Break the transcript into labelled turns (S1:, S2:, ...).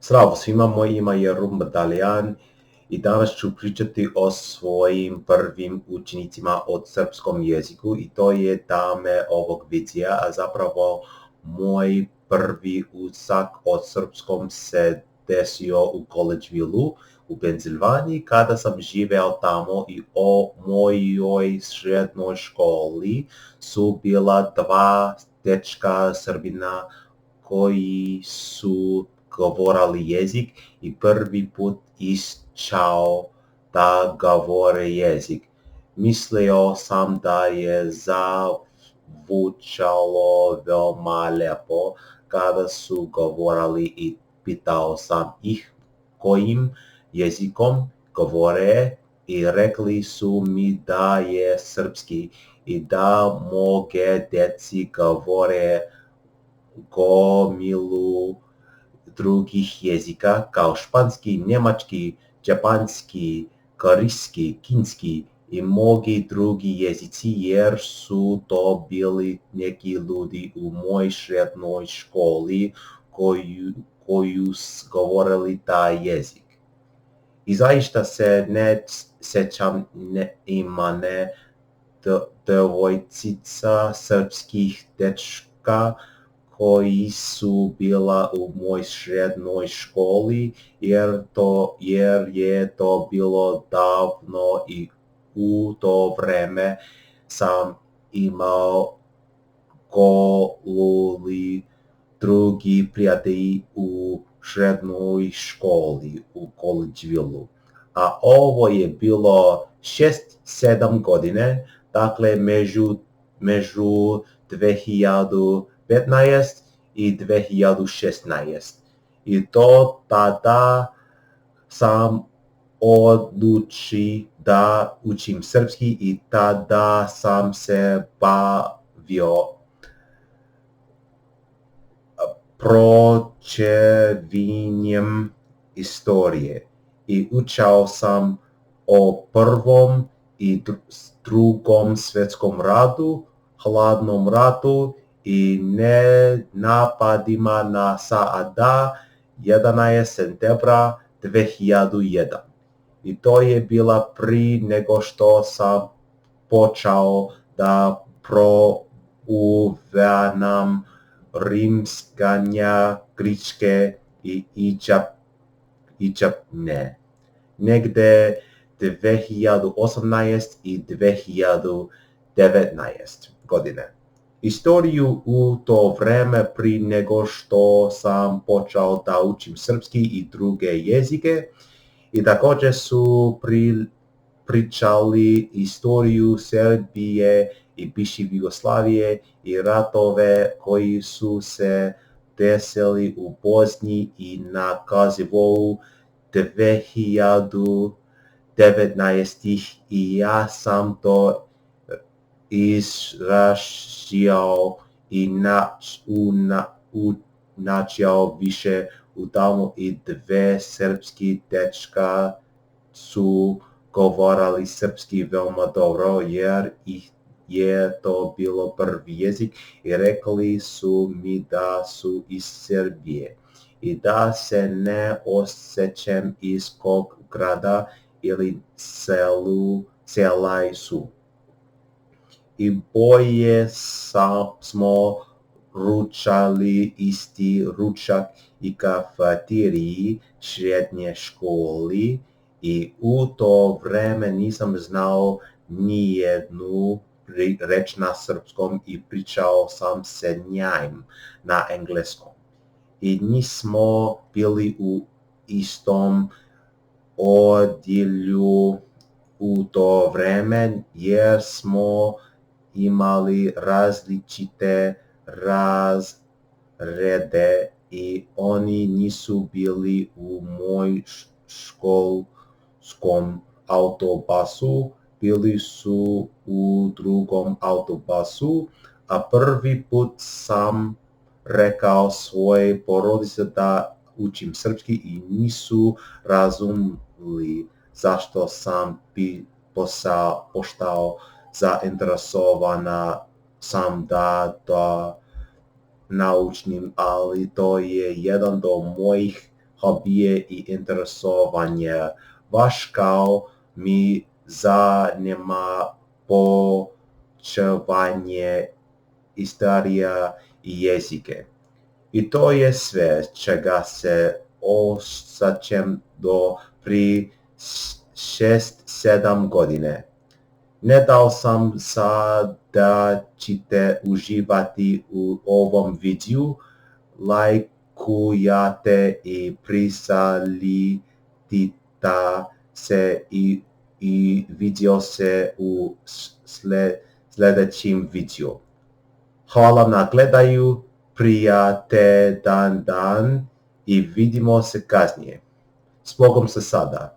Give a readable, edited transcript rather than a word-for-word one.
S1: Zdravo svima, moje ime je Rumba Dalijan i danas ću pričati o svojim prvim učenicima od srpskom jeziku i to je teme ovog videa, a zapravo moj prvi utisak od srpskom se desio u Collegeville-u u Pensilvaniji kada sam živeo tamo i o mojoj srednjoj školi su bila dva dečka Srbina koji su govorili jezik i prvi put iščao da govore jezik. Mislio sam da je zvučalo veoma lepo kada su govorili i pitao sam ih kojim jezikom govore i rekli su mi da je srpski i da moje deci govore gomilu drugih jezika kao španski, njemački, japanski, korejski, kinski i mnogi drugi jezici jer su to bili neki ljudi u mojoj srednjoj školi koju govorili taj jezik. I zaista se ne sjećam imane devojčica srpskih dečka koji su bila u mojoj srednjoj školi jer je to bilo davno i u to vreme sam imao goluli drugi prijatelji u srednjoj školi u Collegeville-u. A ovo je bilo 6-7 godine, dakle među 2015 i 2016. I to tada sam odlučio da učim srpski i tada sam se bavio pročevinjem istorije i učao sam o Prvom i Drugom svjetskom ratu, hladnom ratu i napadima na SAD 11. septembra 2001. I to je bila prije nego što sam počeo da proučavam rimskanja, gričke i Iđapne. Negde 2018 i 2019 godine. Istoriju u to vreme prije nego što sam počeo da učim srpski i druge jezike i također su pričali istoriju Srbije i bivše Jugoslavije i ratove koji su se desili u Bosni i na Kosovu 2019 i ja sam to izražio i načeo više u tamo i dve srpski dečka su govorili srpski veoma dobro jer je to bilo prvi jezik i rekli su mi da su iz Srbije i da se ne osjećam iz kog grada ili sela su. I boje smo ručali isti ručak i kafeteriji srednje školi i u to vreme nisam znao ni jednu reč na srpskom i pričao sam se njim na engleskom. I nismo bili u istom odjelju u to vreme jer smo imali različite razrede i oni nisu bili u moj školskom autobusu, bili su u drugom autobusu, a prvi put sam rekao svoje porodice da učim srpski i nisu razumeli zašto sam postao zainteresovana sam da naučnim, ali to je jedan do mojih hobije i interesovanje. Baš kao mi zanima poučavanje istorija i jezike. I to je sve čega se osjećam do pri 6-7 godine. Nadal sam se da ćete uživati u ovom videu, lajkujte i prisalite se i vidimo se u sljedećem videu. Hvala na gledaju, prijatelj dan i vidimo se kasnije. S Bogom se sada.